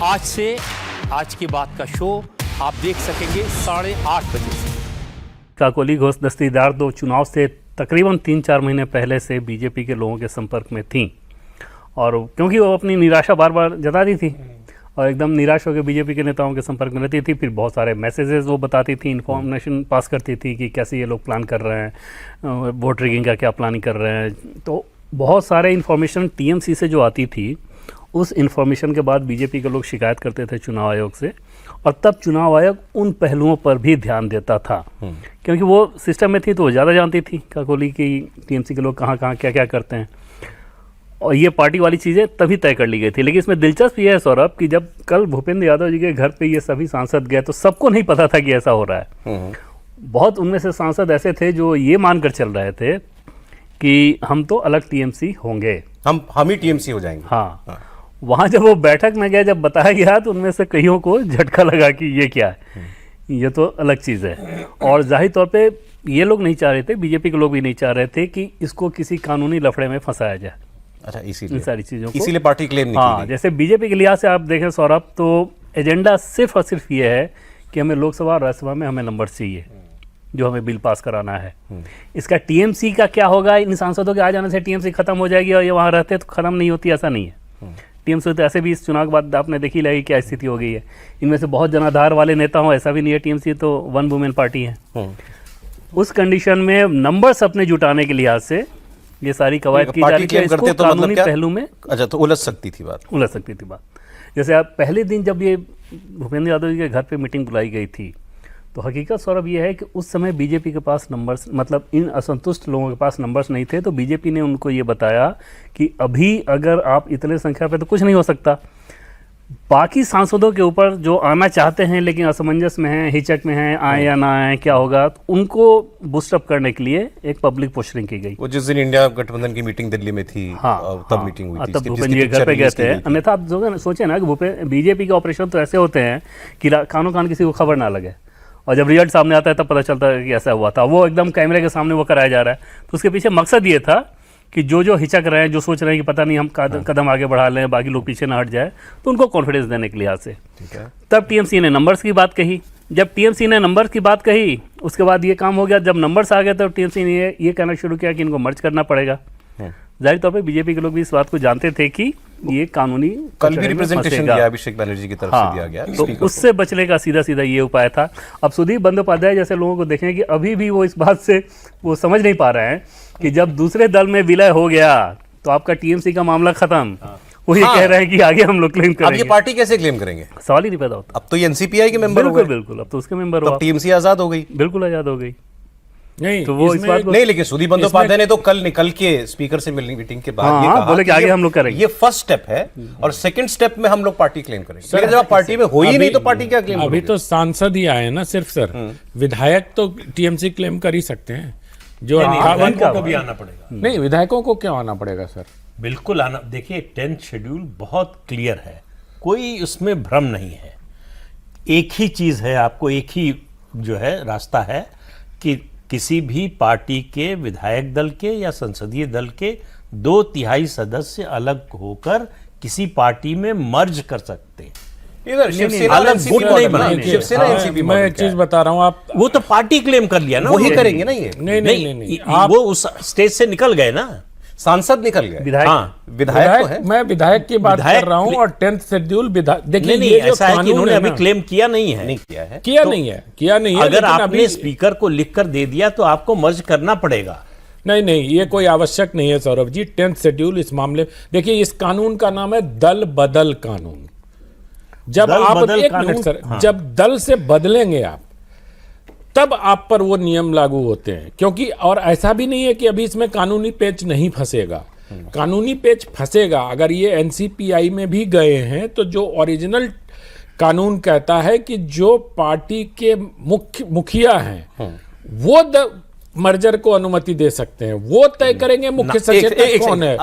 आज से आज की बात का शो आप देख सकेंगे 8:30 बजे से। काकोली घोष दस्तीदार दो चुनाव से तकरीबन 3-4 महीने पहले से बीजेपी के लोगों के संपर्क में थी, और क्योंकि वो अपनी निराशा बार बार जताती थी और एकदम निराश होकर बीजेपी के नेताओं के संपर्क में रहती थी। फिर बहुत सारे मैसेजेस वो बताती थी, इन्फॉर्मेशन पास करती थी कि कैसे ये लोग प्लान कर रहे हैं, वोट रिगिंग का क्या प्लानिंग कर रहे हैं। तो बहुत सारे इन्फॉर्मेशन टीएमसी से जो आती थी, उस इन्फॉर्मेशन के बाद बीजेपी के लोग शिकायत करते थे चुनाव आयोग से, और तब चुनाव आयोग उन पहलुओं पर भी ध्यान देता था क्योंकि वो सिस्टम में थी तो वो ज़्यादा जानती थी काकोली की टीएमसी के लोग कहाँ कहाँ क्या क्या करते हैं, और ये पार्टी वाली चीज़ें तभी तय कर ली गई थी। लेकिन इसमें दिलचस्प ये है सौरभ कि जब कल भूपेंद्र यादव जी के घर पे ये सभी सांसद गए तो सबको नहीं पता था कि ऐसा हो रहा है। बहुत उनमें से सांसद ऐसे थे जो ये मानकर चल रहे थे कि हम तो अलग टीएमसी होंगे, हम ही टीएमसी हो जाएंगे। हाँ। वहाँ जब वो बैठक में गए, जब बताया गया तो उनमें से कईयों को झटका लगा कि ये क्या है, ये तो अलग चीज़ है। और जाहिर तौर पे ये लोग नहीं चाह रहे थे, बीजेपी के लोग भी नहीं चाह रहे थे कि इसको किसी कानूनी लफड़े में फंसाया जाए। अच्छा, इन इसीलिए सारी चीज़ों को, इसीलिए पार्टी क्लेम नहीं हाँ, की गई। जैसे बीजेपी के लिहाज से आप देखें सौरभ, तो एजेंडा सिर्फ और सिर्फ ये है कि हमें लोकसभा और राज्यसभा में हमें नंबर चाहिए जो हमें बिल पास कराना है। इसका टीएमसी का क्या होगा, इन सांसदों के आ जाने से टीएमसी खत्म हो जाएगी और ये वहाँ रहते तो खत्म नहीं होती, ऐसा नहीं है। टीएमसी तो ऐसे भी इस चुनाव के बाद आपने देखी लगी क्या स्थिति हो गई है। इनमें से बहुत जनाधार वाले नेता हों, ऐसा भी नहीं है। टीएमसी तो वन वुमेन पार्टी है। उस कंडीशन में नंबर्स अपने जुटाने के लिहाज से ये सारी कवायद की जा रही है। इसको कानूनी पहलू में अच्छा, तो उलझ सकती थी बात। जैसे आप पहले दिन जब ये भूपेंद्र यादव जी के घर पे मीटिंग बुलाई गई थी, तो हकीकत सौरभ ये है कि उस समय बीजेपी के पास नंबर्स, मतलब इन असंतुष्ट लोगों के पास नंबर्स नहीं थे, तो बीजेपी ने उनको ये बताया कि अभी अगर आप इतने संख्या पे तो कुछ नहीं हो सकता। बाकी सांसदों के ऊपर जो आना चाहते हैं लेकिन असमंजस में हैं, हिचक में हैं, आए या ना आए क्या होगा, तो उनको बूस्टअप करने के लिए एक पब्लिक पोस्टरिंग की गई। वो जिस दिन इंडिया गठबंधन की मीटिंग दिल्ली में थी, तब मीटिंग हुई थी, तब भूपेंद्र जी के घर पे गए थे। अन्यथा आप सोचे ना कि बीजेपी के ऑपरेशन तो ऐसे होते हैं कि कानों कान किसी को खबर ना लगे, और जब रिजल्ट सामने आता है तब पता चलता है कि ऐसा हुआ था। वो एकदम कैमरे के सामने वो कराया जा रहा है। तो उसके पीछे मकसद ये था कि जो हिचक रहे हैं, जो सोच रहे हैं कि पता नहीं हम कदम आगे बढ़ा लें, बाकी लोग पीछे ना हट जाए, तो उनको कॉन्फिडेंस देने के लिहाज से तब टीएमसी ने नंबर्स की बात कही। जब टीएमसी ने नंबर्स की बात कही, उसके बाद ये काम हो गया। जब नंबर्स आ गए तो टीएमसी ने ये कहना शुरू किया कि इनको मर्ज करना पड़ेगा। जाहिर तौर पे बीजेपी के लोग भी इस बात को जानते थे कि ये कानूनी कल भी रिप्रेजेंटेशन दिया अभिषेक बनर्जी की तरफ से दिया गया, तो उससे बचने का सीधा सीधा ये उपाय था। अब सुदीप बंदोपाध्याय जैसे लोगों को देखें कि अभी भी वो इस बात से वो समझ नहीं पा रहे हैं कि जब दूसरे दल में विलय हो गया तो आपका टीएमसी का मामला खत्म। वो ये कह रहे हैं कि आगे हम लोग क्लेम करेंगे। अब ये पार्टी कैसे क्लेम करेंगे, सवाल ही नहीं पैदा होता। अब तो ये एनसीपीआई के मेंबर हो गए। बिल्कुल, अब तो उसके मेंबर हो, टीएमसी आजाद हो गई। बिल्कुल आजाद हो गई। नहीं तो वो इस बात को नहीं, लेकिन सुदीप बंदोपाध्याय ने तो कल निकल के स्पीकर से मिलने मीटिंग के बाद ये कहा बोले कि आगे हम लोग करेंगे। ये फर्स्ट स्टेप है और सेकंड स्टेप में हम लोग पार्टी क्लेम करेंगे। लेकिन जब पार्टी में हो ही नहीं तो पार्टी क्या क्लेम? अभी तो सांसद ही आए ना सिर्फ सर, विधायक तो टीएमसी क्लेम कर ही सकते हैं। जो विधायकों को भी आना पड़ेगा। नहीं, विधायकों को क्यों आना पड़ेगा सर? बिल्कुल आना। देखिए 10th शेड्यूल बहुत क्लियर है, कोई उसमें भ्रम नहीं है। एक ही चीज है, आपको एक ही जो है रास्ता है कि किसी भी पार्टी के विधायक दल के या संसदीय दल के 2/3 सदस्य अलग होकर किसी पार्टी में मर्ज कर सकते हैं। इधर शिवसेना अलग एनसीपी गुट नहीं मॉडल बनाएंगे। शिवसेना एनसीपी मैं एक चीज बता रहा हूँ, आप वो तो पार्टी क्लेम कर लिया ना, वही करेंगे ना। ये नहीं, वो उस स्टेज से निकल गए ना, सांसद निकल गए। विधायक, हाँ, विधायक तो है। मैं विधायक की बात कर रहा हूँ और 10th शेड्यूल देखिए नहीं, ये जो ऐसा है कि कानून इन्होंने है अभी ना, क्लेम किया नहीं है। नहीं किया है, किया नहीं है। अगर लेकिन आपने अभी स्पीकर को लिखकर दे दिया तो आपको मर्ज करना पड़ेगा। नहीं, ये कोई आवश्यक नहीं है सौरभ जी। 10th शेड्यूल इस मामले, देखिए इस कानून का नाम है दल बदल कानून। जब दल आप बदल एक कानून, मिनट सर, हाँ। जब दल से बदलेंगे आप, तब आप पर वो नियम लागू होते हैं। क्योंकि और ऐसा भी नहीं है कि अभी इसमें कानूनी पेच नहीं फंसेगा, कानूनी पेच फंसेगा। अगर ये एनसीपीआई में भी गए हैं तो जो ओरिजिनल कानून कहता है कि जो पार्टी के मुखिया हैं वो मर्जर को अनुमति दे सकते हैं, वो तय करेंगे मुख्य सचेतक कौन है।